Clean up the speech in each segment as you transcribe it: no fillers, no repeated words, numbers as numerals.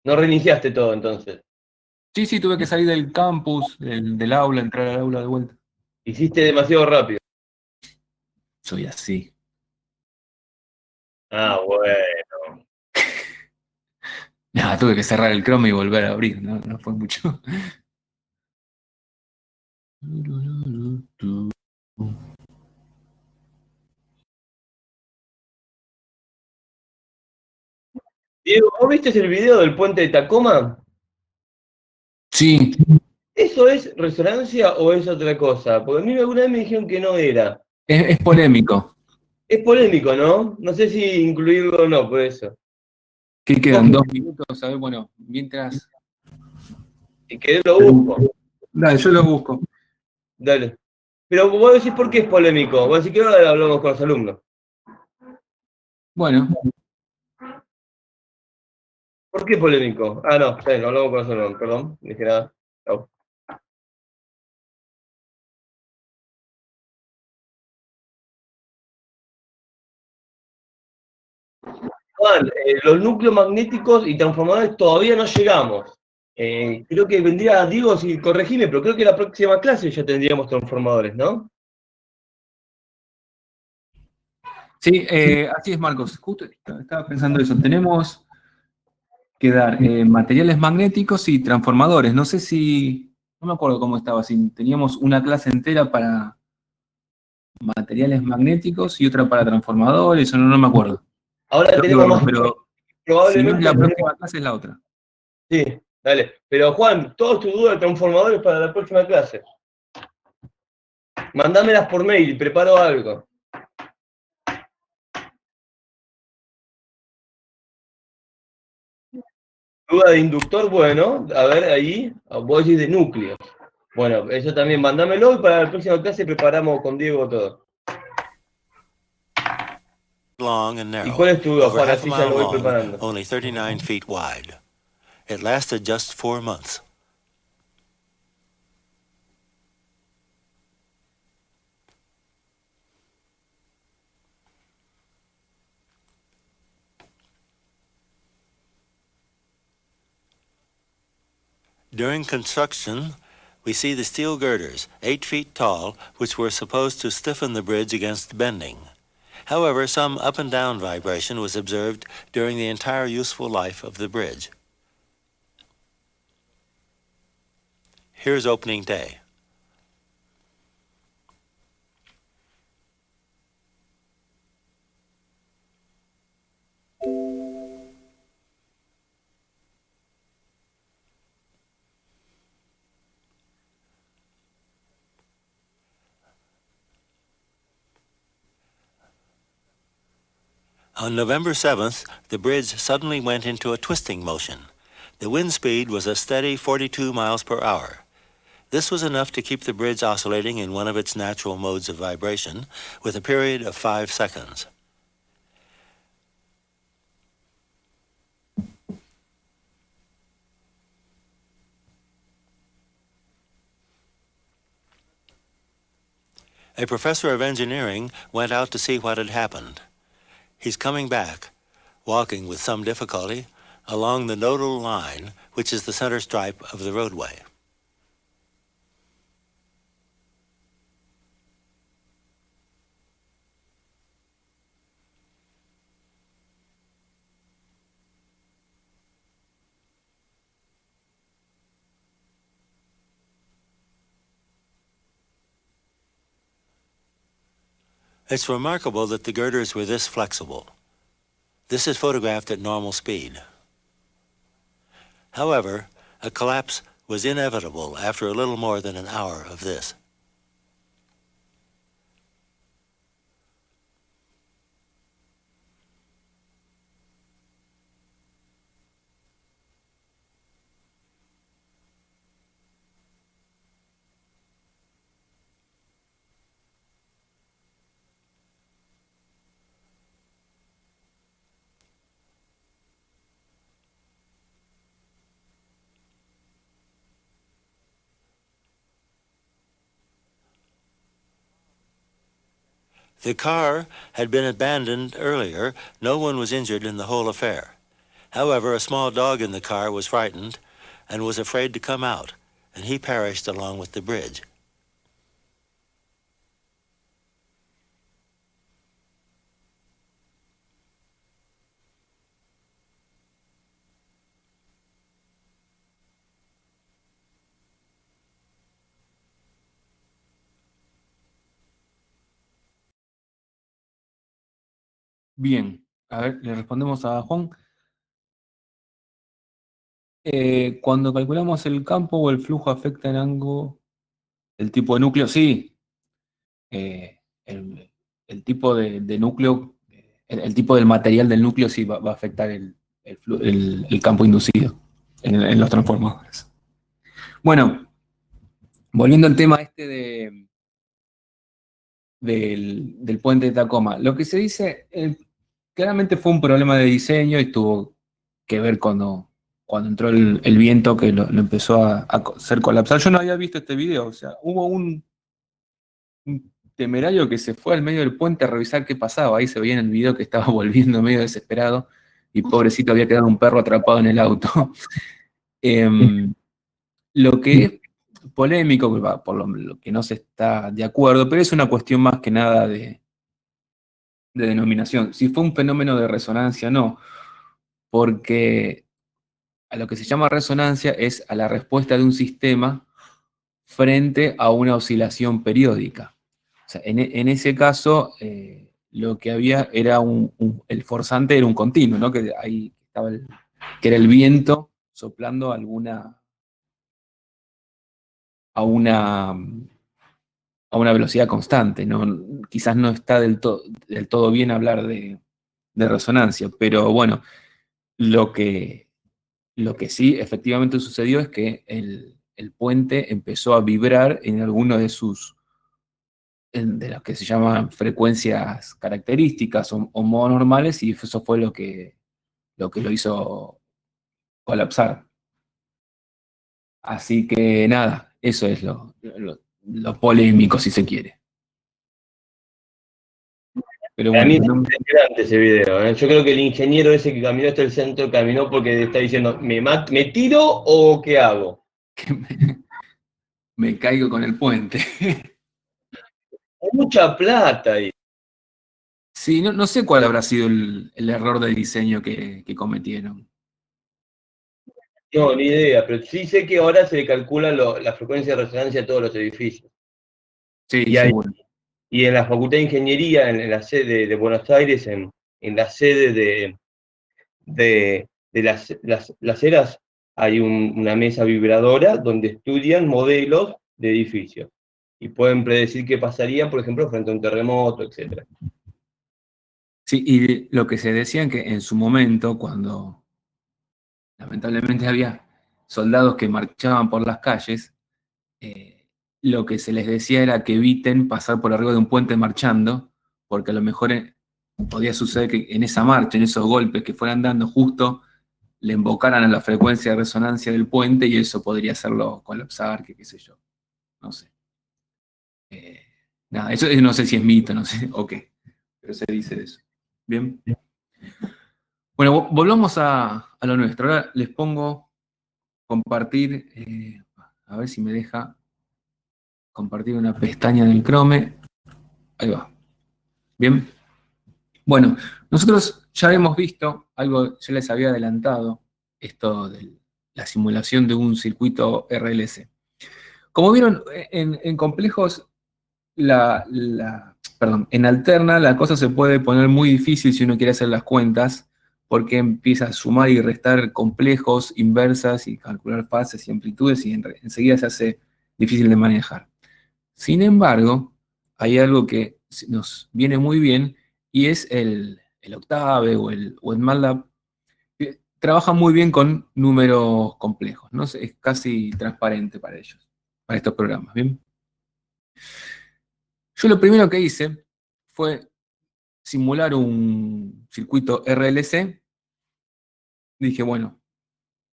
No reiniciaste todo entonces. Sí, sí, tuve que salir del campus, del aula, entrar al aula de vuelta. Hiciste demasiado rápido. Soy así. Ah, bueno. Nada, tuve que cerrar el Chrome y volver a abrir, no, no fue mucho. Diego, ¿vos viste el video del puente de Tacoma? Sí, ¿Eso es resonancia o es otra cosa? Porque a mí alguna vez me dijeron que no era. es polémico. Es polémico, ¿no? No sé si incluirlo o no, por eso. ¿Qué ¿Vos quedan? 2 minutos, a ver, bueno, mientras... si querés lo busco? Dale, yo lo busco. Dale. Pero vos decís por qué es polémico. Vos decís que ahora hablamos con los alumnos. Bueno, ¿Por qué polémico? Ah, no, sí, hablamos con los alumnos, perdón. Dije nada. Chau. Juan, los núcleos magnéticos y transformadores todavía no llegamos. Creo que vendría, digo, si corregime, pero creo que la próxima clase ya tendríamos transformadores, ¿no? sí, así es, Marcos. Justo estaba pensando eso. Tenemos que dar materiales magnéticos y transformadores. No sé si, no me acuerdo cómo estaba, si teníamos una clase entera para materiales magnéticos y otra para transformadores, o no, no me acuerdo. Ahora Tengo que tenemos verlo, más, pero si no es probablemente la tenemos. próxima clase, es la otra. Sí, dale. Pero Juan, todas tus dudas de transformadores para la próxima clase. Mandámelas por mail, preparo algo. Duda de inductor, bueno, a ver ahí, vos decís de núcleo. Bueno, eso también mandámelo y para la próxima clase preparamos con Diego todo. Long and ¿Y cuál narrow, es tu duda, over Juan? half a Así ya mile lo voy long, preparando. only 39 feet wide. It lasted just 4 months. During construction, we see the steel girders, 8 feet tall, which were supposed to stiffen the bridge against bending. However, some up and down vibration was observed during the entire useful life of the bridge. Here's opening day. On November 7th, the bridge suddenly went into a twisting motion. The wind speed was a steady 42 miles per hour. This was enough to keep the bridge oscillating in one of its natural modes of vibration with a period of 5 seconds. A professor of engineering went out to see what had happened. He's coming back, walking with some difficulty along the nodal line, which is the center stripe of the roadway. It's remarkable that the girders were this flexible. This is photographed at normal speed. However, a collapse was inevitable after a little more than an hour of this. The car had been abandoned earlier. No one was injured in the whole affair. However, a small dog in the car was frightened and was afraid to come out, and he perished along with the bridge. Bien, a ver, le respondemos a Juan. Cuando calculamos el campo o el flujo afecta en algo el tipo de núcleo, sí. Eh, el tipo de núcleo, el tipo del material del núcleo sí va a afectar el campo inducido en los transformadores. Bueno, volviendo al tema este del puente de Tacoma, lo que se dice, claramente fue un problema de diseño y tuvo que ver cuando entró el viento que lo empezó a hacer colapsar. Yo no había visto este video, o sea, hubo un temerario que se fue al medio del puente a revisar qué pasaba. Ahí se veía en el video que estaba volviendo medio desesperado y pobrecito había quedado un perro atrapado en el auto. Lo que es polémico, por lo que no se está de acuerdo, pero es una cuestión más que nada de denominación. Si fue un fenómeno de resonancia, no, porque a lo que se llama resonancia es a la respuesta de un sistema frente a una oscilación periódica. O sea, en ese caso, lo que había era el forzante era un continuo, ¿no? Que ahí estaba que era el viento soplando a una, a una velocidad constante, ¿no? Quizás no está del todo bien hablar de resonancia, pero bueno, lo que sí efectivamente sucedió es que el puente empezó a vibrar en alguno de las que se llaman frecuencias características o modos normales, y eso fue lo hizo colapsar. Así que nada, eso es lo polémico, si se quiere. Pero A mí es bueno, impresionante ese video, ¿eh? Yo creo que el ingeniero ese que caminó hasta el centro caminó porque está diciendo, ¿me tiro o qué hago? me caigo con el puente. Hay mucha plata ahí. Sí, no sé cuál habrá sido el error de diseño que cometieron. No, ni idea, pero sí sé que ahora se le calcula la frecuencia de resonancia a todos los edificios. Sí, Y, seguro. y en la Facultad de Ingeniería, en la sede de Buenos Aires, en la sede de las Heras, hay una mesa vibradora donde estudian modelos de edificios y pueden predecir qué pasaría, por ejemplo, frente a un terremoto, etc. Sí, y lo que se decía que en su momento, cuando lamentablemente había soldados que marchaban por las calles, lo que se les decía era que eviten pasar por arriba de un puente marchando, porque a lo mejor podía suceder que en esa marcha, en esos golpes que fueran dando, justo le invocaran a la frecuencia de resonancia del puente y eso podría hacerlo colapsar, que qué sé yo, no sé. Nada, eso no sé si es mito, no sé, o qué, pero se dice eso. Bien. Bueno, volvamos a lo nuestro. Ahora les pongo compartir, a ver si me deja compartir una pestaña del Chrome. Ahí va. Bien. Bueno, nosotros ya hemos visto algo, yo les había adelantado, esto de la simulación de un circuito RLC. Como vieron, en complejos, perdón, en alterna la cosa se puede poner muy difícil si uno quiere hacer las cuentas, porque empieza a sumar y restar complejos, inversas y calcular fases y amplitudes y enseguida se hace difícil de manejar. Sin embargo, hay algo que nos viene muy bien y es el Octave o el MATLAB, que trabaja muy bien con números complejos, ¿no? Es casi transparente para ellos, para estos programas, ¿bien? Yo lo primero que hice fue simular un circuito RLC. Dije, bueno,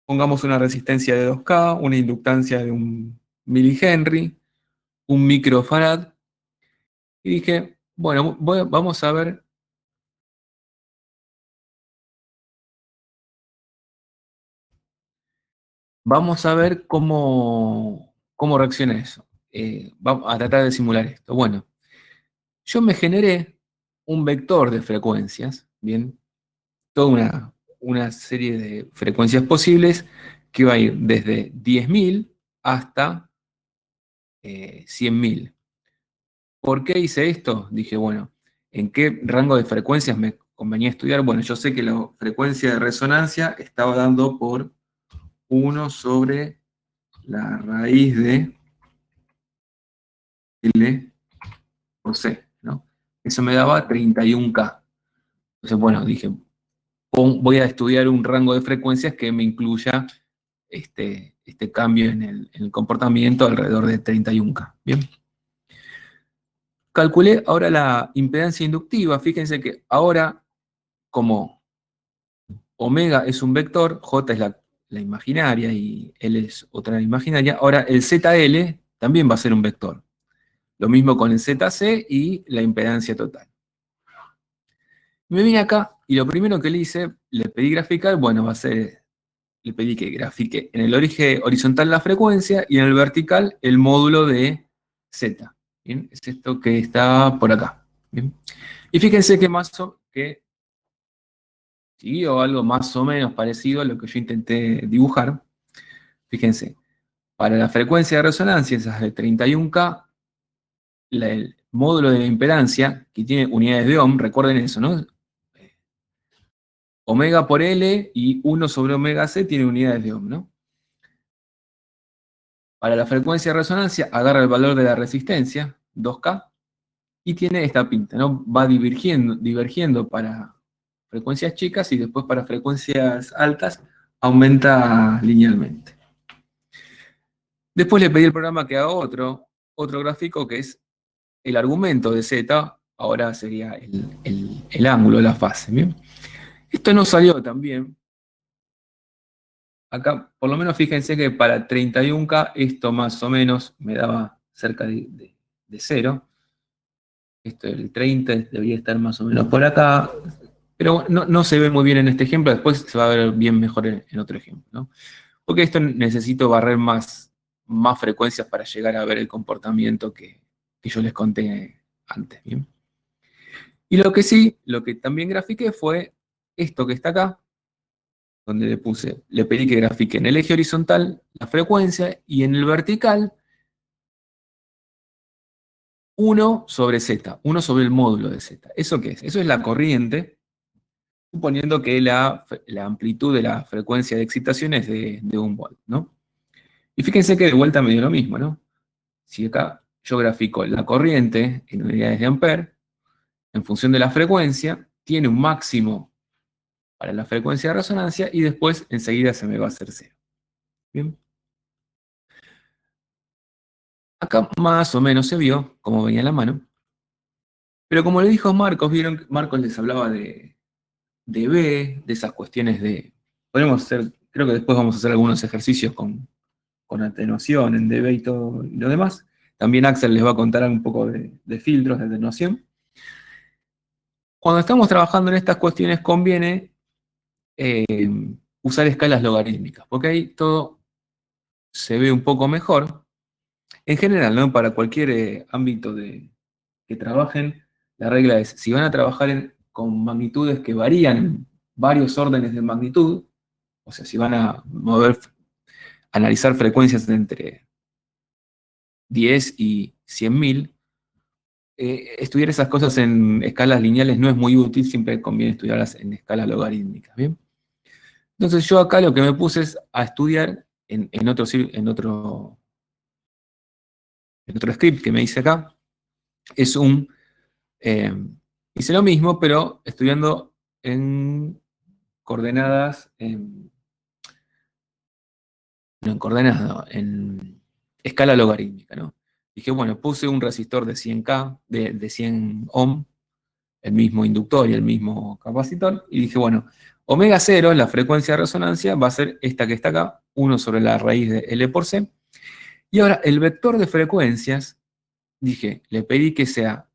pongamos una resistencia de 2K, una inductancia de 1 mH, un microfarad, y dije, bueno, vamos a ver Vamos a ver cómo reacciona eso. Vamos a tratar de simular esto. Bueno, yo me generé un vector de frecuencias, ¿bien? Toda una serie de frecuencias posibles que va a ir desde 10.000 hasta 100.000. ¿Por qué hice esto? Dije, bueno, ¿en qué rango de frecuencias me convenía estudiar? Bueno, yo sé que la frecuencia de resonancia estaba dando por 1 sobre la raíz de L por C, ¿no? Eso me daba 31K. Entonces, bueno, dije, voy a estudiar un rango de frecuencias que me incluya este cambio en el comportamiento alrededor de 31K. Bien. Calculé ahora la impedancia inductiva. Fíjense que ahora, como omega es un vector, J es la imaginaria y L es otra imaginaria, ahora el ZL también va a ser un vector. Lo mismo con el ZC y la impedancia total. Me vine acá y lo primero que le hice, le pedí graficar, bueno, va a ser, le pedí que grafique en el eje horizontal la frecuencia y en el vertical el módulo de Z. ¿Bien? Es esto que está por acá. ¿Bien? Y fíjense que siguió algo más o menos parecido a lo que yo intenté dibujar. Fíjense, para la frecuencia de resonancia, esas de 31K, el módulo de impedancia, que tiene unidades de ohm, recuerden eso, ¿no? Omega por L y 1 sobre omega C tiene unidades de ohm, ¿no? Para la frecuencia de resonancia, agarra el valor de la resistencia, 2K, y tiene esta pinta, ¿no? Va divergiendo para frecuencias chicas y después para frecuencias altas aumenta linealmente. Después le pedí al programa que haga otro gráfico que es el argumento de Z, ahora sería el ángulo, la fase. ¿Bien? Esto no salió tan bien. Acá, por lo menos fíjense que para 31K esto más o menos me daba cerca de 0. Esto del 30 debería estar más o menos por acá. Pero no se ve muy bien en este ejemplo, después se va a ver bien mejor en otro ejemplo, ¿no? Porque esto necesito barrer más frecuencias para llegar a ver el comportamiento que yo les conté antes, ¿bien? Y lo que también grafiqué fue esto que está acá, donde le pedí que grafique en el eje horizontal la frecuencia y en el vertical 1 sobre Z, 1 sobre el módulo de Z. ¿Eso qué es? Eso es la corriente, suponiendo que la amplitud de la frecuencia de excitación es de 1 volt, ¿no? Y fíjense que de vuelta me dio lo mismo, ¿no? Si acá yo grafico la corriente en unidades de ampere, en función de la frecuencia, tiene un máximo para la frecuencia de resonancia y después enseguida se me va a hacer 0. ¿Bien? Acá más o menos se vio cómo venía la mano, pero como le dijo Marcos, vieron que Marcos les hablaba de B, de esas cuestiones de... Podemos hacer, creo que después vamos a hacer algunos ejercicios con atenuación en dB y todo y lo demás. También Axel les va a contar un poco de filtros de atenuación. Cuando estamos trabajando en estas cuestiones conviene usar escalas logarítmicas, porque ahí todo se ve un poco mejor. En general, ¿no? Para cualquier ámbito que trabajen, la regla es, si van a trabajar con magnitudes que varían en varios órdenes de magnitud, o sea, si van a analizar frecuencias de entre 10 y 100.000, estudiar esas cosas en escalas lineales no es muy útil, siempre conviene estudiarlas en escalas logarítmicas, ¿bien? Entonces yo acá lo que me puse es a estudiar en otro script que me hice acá, es hice lo mismo, pero estudiando en coordenadas, no en coordenadas, no, en escala logarítmica, ¿no? Dije, bueno, puse un resistor de 100K, de 100 ohm, el mismo inductor y el mismo capacitor, y dije, bueno, omega 0, la frecuencia de resonancia, va a ser esta que está acá, 1 sobre la raíz de L por C, y ahora el vector de frecuencias, dije, le pedí que sea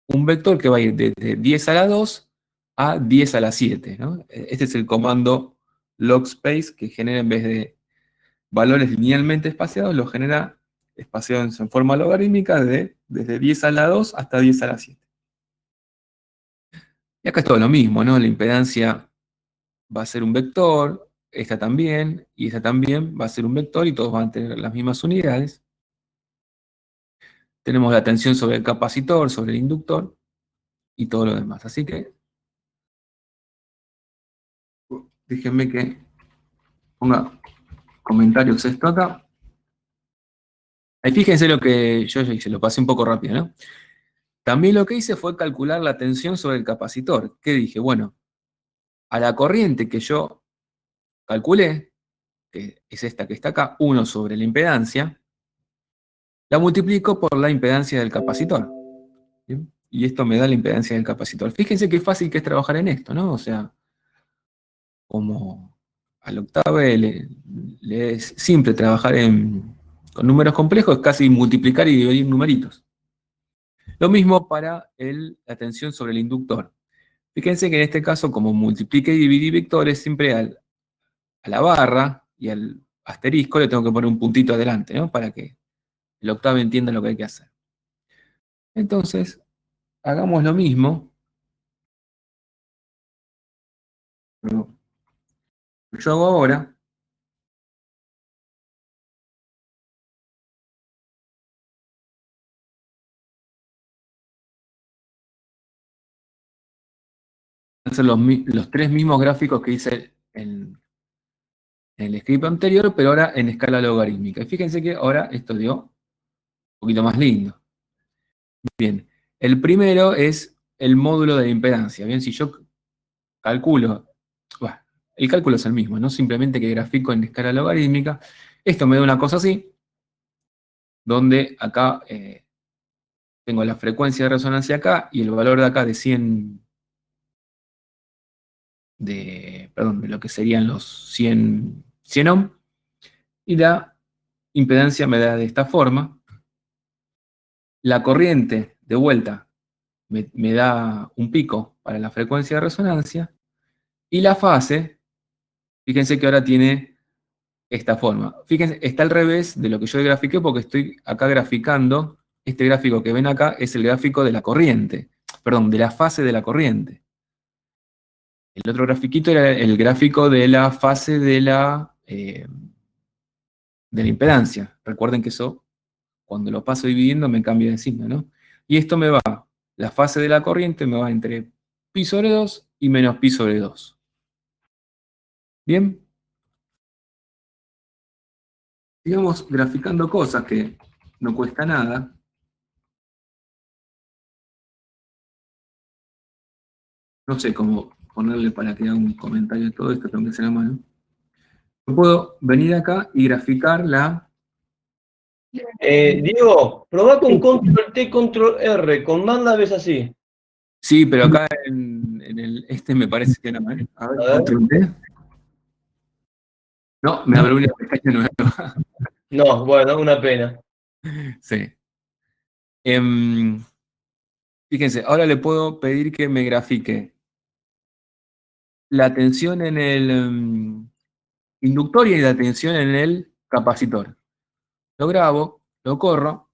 un vector que va a ir desde 10 a la 2 a 10 a la 7, ¿no? Este es el comando log space, que genera en vez de valores linealmente espaciados, lo genera espaciados en forma logarítmica desde 10 a la 2 hasta 10 a la 7. Y acá es todo lo mismo, ¿no? La impedancia va a ser un vector, esta también, y esta también va a ser un vector, y todos van a tener las mismas unidades. Tenemos la tensión sobre el capacitor, sobre el inductor, y todo lo demás. Así que, déjenme que ponga comentarios esto acá. Ahí fíjense lo que yo hice, lo pasé un poco rápido, ¿no? También lo que hice fue calcular la tensión sobre el capacitor. ¿Qué dije? Bueno, a la corriente que yo calculé, que es esta que está acá, 1 sobre la impedancia, la multiplico por la impedancia del capacitor. ¿Bien? Y esto me da la impedancia del capacitor. Fíjense qué fácil que es trabajar en esto, ¿no? O sea, como al octave le es simple trabajar con números complejos, es casi multiplicar y dividir numeritos. Lo mismo para la tensión sobre el inductor. Fíjense que en este caso, como multiplique y dividí vectores, siempre a la barra y al asterisco le tengo que poner un puntito adelante, ¿no? Para que el octavo entienda lo que hay que hacer. Entonces, hagamos lo mismo. Lo que yo hago ahora, son los tres mismos gráficos que hice en el script anterior, pero ahora en escala logarítmica. Y fíjense que ahora esto dio un poquito más lindo. Bien, el primero es el módulo de la impedancia. Bien, si yo calculo, bueno, el cálculo es el mismo, ¿no? Simplemente que grafico en escala logarítmica. Esto me da una cosa así, donde acá tengo la frecuencia de resonancia acá y el valor de acá de 100, perdón, de lo que serían los 100 ohm, y la impedancia me da de esta forma. La corriente, de vuelta, me da un pico para la frecuencia de resonancia, y la fase, fíjense que ahora tiene esta forma. Fíjense, está al revés de lo que yo grafiqué porque estoy acá graficando, este gráfico que ven acá es el gráfico de la corriente, perdón, de la fase de la corriente. El otro grafiquito era el gráfico de la fase de la impedancia. Recuerden que eso, cuando lo paso dividiendo, me cambia de signo, ¿no? Y esto me va, la fase de la corriente me va entre pi sobre 2 y menos pi sobre 2. ¿Bien? Sigamos graficando cosas que no cuesta nada. No sé cómo ponerle para que haga un comentario de todo esto, tengo que hacer a mano. Yo puedo venir acá y graficar la... Diego, probá con control T, control R, con manda ves así. Sí, pero acá en este me parece que no. A ver, control T. No, me abrió una pestaña nueva. No, bueno, una pena. Sí. Fíjense, ahora le puedo pedir que me grafique la tensión en el inductor y la tensión en el capacitor. Lo grabo, lo corro.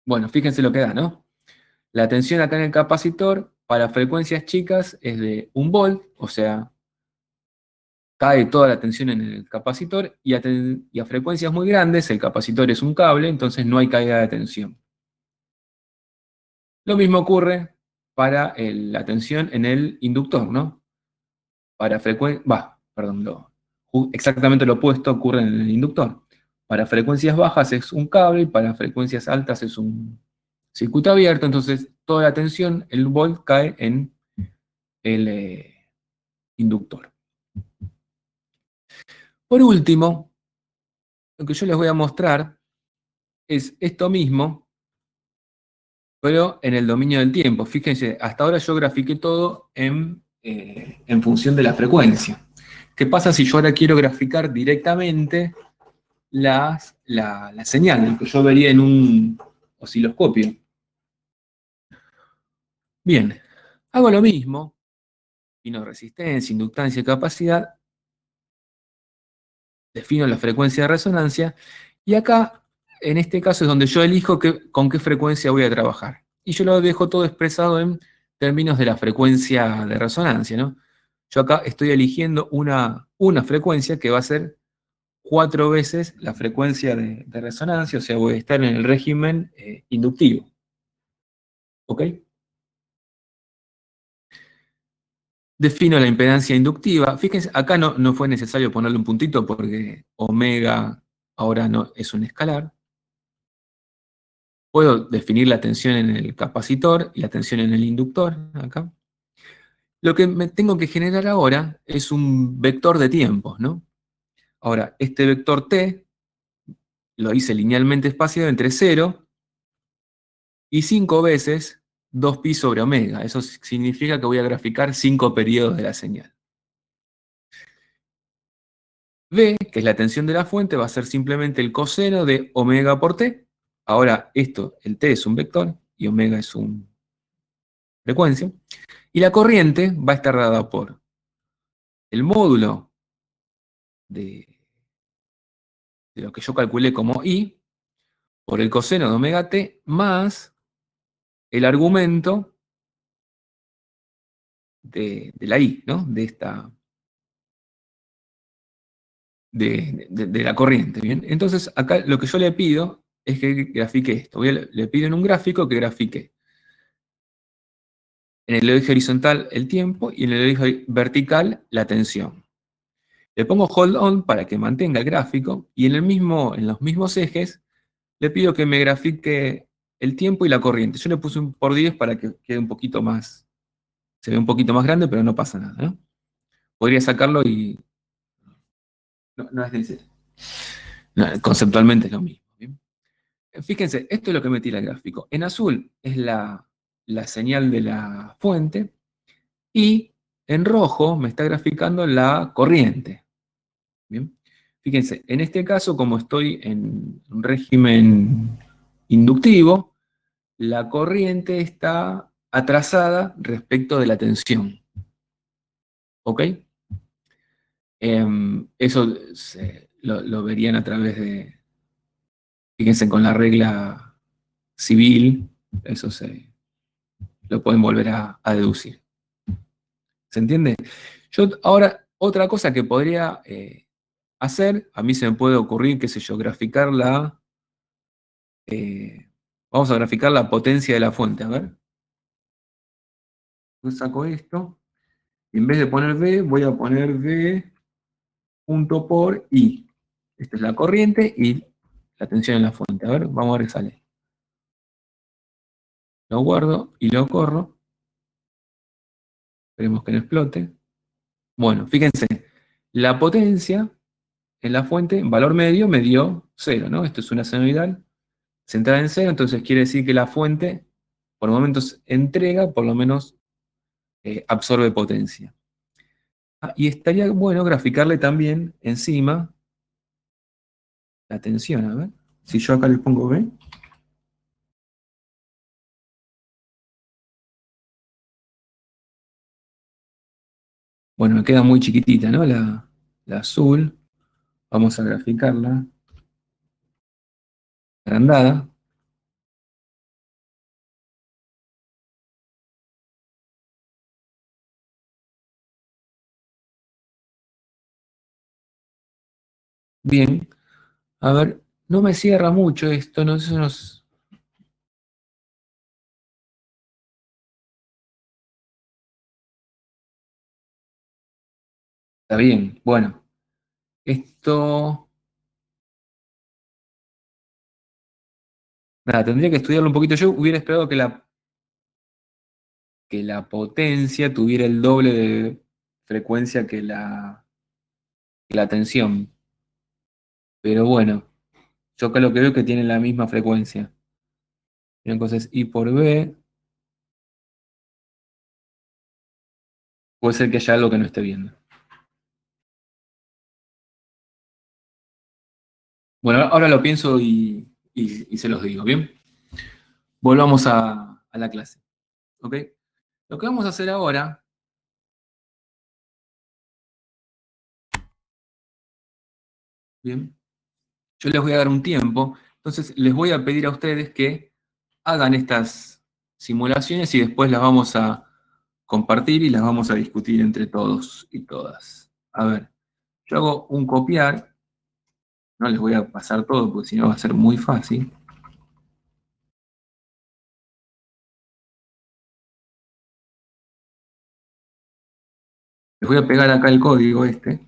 Bueno, fíjense lo que da, ¿no? La tensión acá en el capacitor para frecuencias chicas es de 1 volt, o sea, cae toda la tensión en el capacitor, y a frecuencias muy grandes el capacitor es un cable, entonces no hay caída de tensión. Lo mismo ocurre para la tensión en el inductor, ¿no? Para exactamente lo opuesto ocurre en el inductor. Para frecuencias bajas es un cable y para frecuencias altas es un circuito abierto, entonces toda la tensión, el volt, cae en el inductor. Por último, lo que yo les voy a mostrar es esto mismo, pero en el dominio del tiempo. Fíjense, hasta ahora yo grafiqué todo en función de la frecuencia. ¿Qué pasa si yo ahora quiero graficar directamente la señal, que yo vería en un osciloscopio? Bien, Hago lo mismo, defino resistencia, inductancia y capacidad, defino la frecuencia de resonancia, y acá, en este caso, es donde yo elijo con qué frecuencia voy a trabajar. Y yo lo dejo todo expresado en términos de la frecuencia de resonancia, ¿no? Yo acá estoy eligiendo una frecuencia que va a ser 4 veces la frecuencia de resonancia, o sea, voy a estar en el régimen inductivo. ¿Ok? Defino la impedancia inductiva. Fíjense, acá no fue necesario ponerle un puntito porque omega ahora no es un escalar. Puedo definir la tensión en el capacitor y la tensión en el inductor, acá. Lo que me tengo que generar ahora es un vector de tiempos, ¿no? Ahora, este vector t lo hice linealmente espaciado entre 0 y 5 veces 2pi sobre omega. Eso significa que voy a graficar 5 periodos de la señal. V, que es la tensión de la fuente, va a ser simplemente el coseno de omega por t. Ahora, el t es un vector y omega es una frecuencia. Y la corriente va a estar dada por el módulo de lo que yo calculé como I, por el coseno de omega t, más el argumento de la I, ¿no? De la corriente, ¿bien? Entonces, acá lo que yo le pido es que grafique esto. Le pido en un gráfico que grafique en el eje horizontal el tiempo y en el eje vertical la tensión. Le pongo hold on para que mantenga el gráfico y en los mismos ejes le pido que me grafique el tiempo y la corriente. Yo le puse un por 10 para que quede un poquito más, se ve un poquito más grande, pero no pasa nada, ¿no? Podría sacarlo y no es necesario. No, conceptualmente es lo mismo. ¿Bien? Fíjense, esto es lo que me tira el gráfico. En azul es la señal de la fuente y en rojo me está graficando la corriente. ¿Bien? Fíjense, en este caso, como estoy en un régimen inductivo, la corriente está atrasada respecto de la tensión. ¿Ok? Eso lo verían a través fíjense, con la regla civil, eso lo pueden volver a deducir. ¿Se entiende? Yo ahora, otra cosa que podría hacer, a mí se me puede ocurrir, qué sé yo, vamos a graficar la potencia de la fuente, a ver. Yo saco esto, y en vez de poner V, voy a poner V punto por I. Esta es la corriente y la tensión en la fuente. A ver, vamos a ver qué sale. Lo guardo y lo corro. Esperemos que no explote. Bueno, fíjense, la potencia en la fuente, en valor medio, me dio 0, ¿no? Esto es una senoidal centrada en 0, entonces quiere decir que la fuente, por momentos entrega, por lo menos absorbe potencia. Y estaría bueno graficarle también encima la tensión, a ver. Si yo acá le pongo B. Bueno, me queda muy chiquitita, ¿no? La azul. Vamos a graficarla. Agrandada. Bien. A ver, no me cierra mucho esto, no sé, está bien, bueno. Esto... Nada, tendría que estudiarlo un poquito. Yo hubiera esperado que la potencia tuviera el doble de frecuencia que la tensión. Pero bueno, yo acá lo que veo es que tienen la misma frecuencia. Entonces, I por B, puede ser que haya algo que no esté viendo. Bueno, ahora lo pienso y se los digo, ¿bien? Volvamos a la clase, ¿ok? Lo que vamos a hacer ahora, bien, yo les voy a dar un tiempo, entonces les voy a pedir a ustedes que hagan estas simulaciones y después las vamos a compartir y las vamos a discutir entre todos y todas. A ver, yo hago un copiar, no les voy a pasar todo porque si no va a ser muy fácil. Les voy a pegar acá el código este.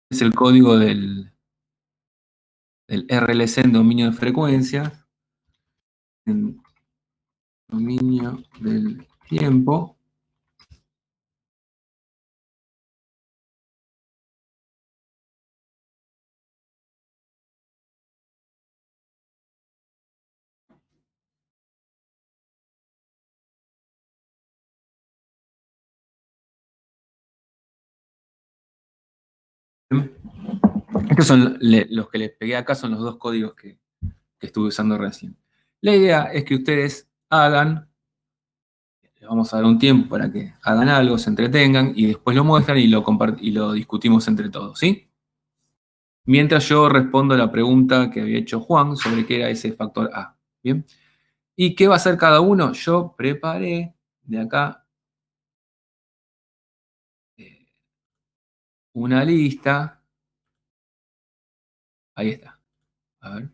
Es el código del RLC en dominio de frecuencias, en dominio del tiempo. Estos son los que les pegué acá, son los dos códigos que estuve usando recién. La idea es que ustedes hagan, les vamos a dar un tiempo para que hagan algo, se entretengan y después lo muestran y lo discutimos entre todos, ¿sí? Mientras yo respondo la pregunta que había hecho Juan sobre qué era ese factor A, ¿bien? ¿Y qué va a hacer cada uno? Yo preparé de acá una lista. Ahí está. A ver.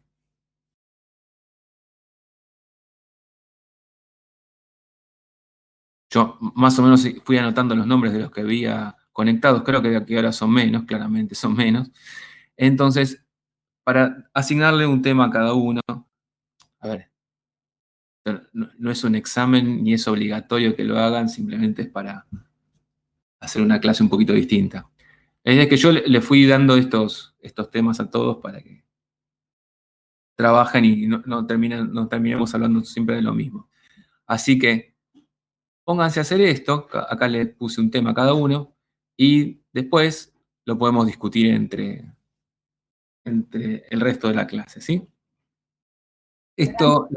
Yo más o menos fui anotando los nombres de los que había conectados. Creo que ahora son menos, claramente son menos. Entonces, para asignarle un tema a cada uno, a ver, no es un examen ni es obligatorio que lo hagan, simplemente es para hacer una clase un poquito distinta. La idea es que yo le fui dando estos temas a todos para que trabajen y no terminemos hablando siempre de lo mismo. Así que pónganse a hacer esto, acá les puse un tema a cada uno, y después lo podemos discutir entre el resto de la clase, ¿sí? Esto,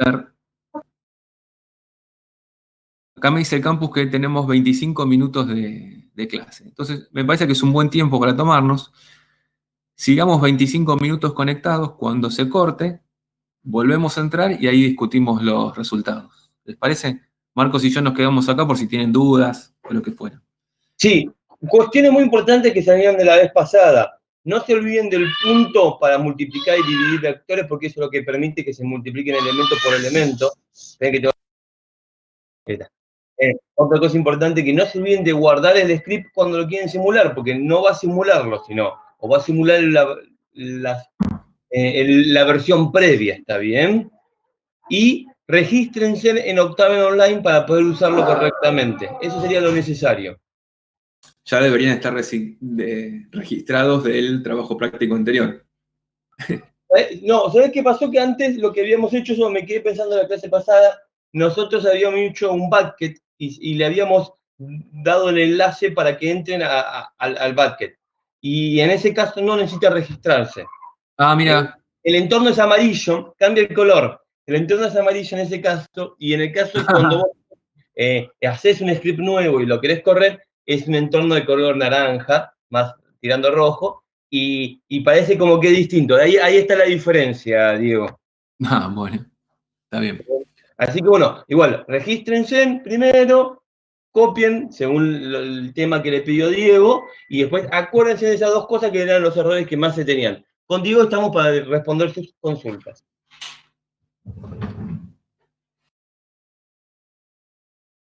acá me dice el campus que tenemos 25 minutos de clase. Entonces, me parece que es un buen tiempo para tomarnos. Sigamos 25 minutos conectados. Cuando se corte, volvemos a entrar y ahí discutimos los resultados. ¿Les parece? Marcos y yo nos quedamos acá por si tienen dudas o lo que fuera. Sí, cuestiones muy importantes que salían de la vez pasada. No se olviden del punto para multiplicar y dividir vectores, porque eso es lo que permite que se multipliquen elemento por elemento. Otra cosa importante, que no se olviden de guardar el script cuando lo quieren simular, porque no va a simularlo, sino, o va a simular la versión previa, ¿está bien? Y regístrense en Octaven Online para poder usarlo correctamente. Eso sería lo necesario. Ya deberían estar registrados del trabajo práctico anterior. No, ¿sabés qué pasó? Que antes lo que habíamos hecho, eso me quedé pensando en la clase pasada, nosotros habíamos hecho un bucket y le habíamos dado el enlace para que entren al bucket. Y en ese caso no necesita registrarse. Ah, mira. El entorno es amarillo, cambia el color. El entorno es amarillo en ese caso, y en el caso es cuando vos haces un script nuevo y lo querés correr, es un entorno de color naranja, más tirando rojo, y parece como que es distinto. Ahí está la diferencia, Diego. Ah, bueno, está bien. Así que bueno, igual, regístrense primero, copien según el tema que le pidió Diego, y después acuérdense de esas dos cosas que eran los errores que más se tenían. Con Diego estamos para responder sus consultas.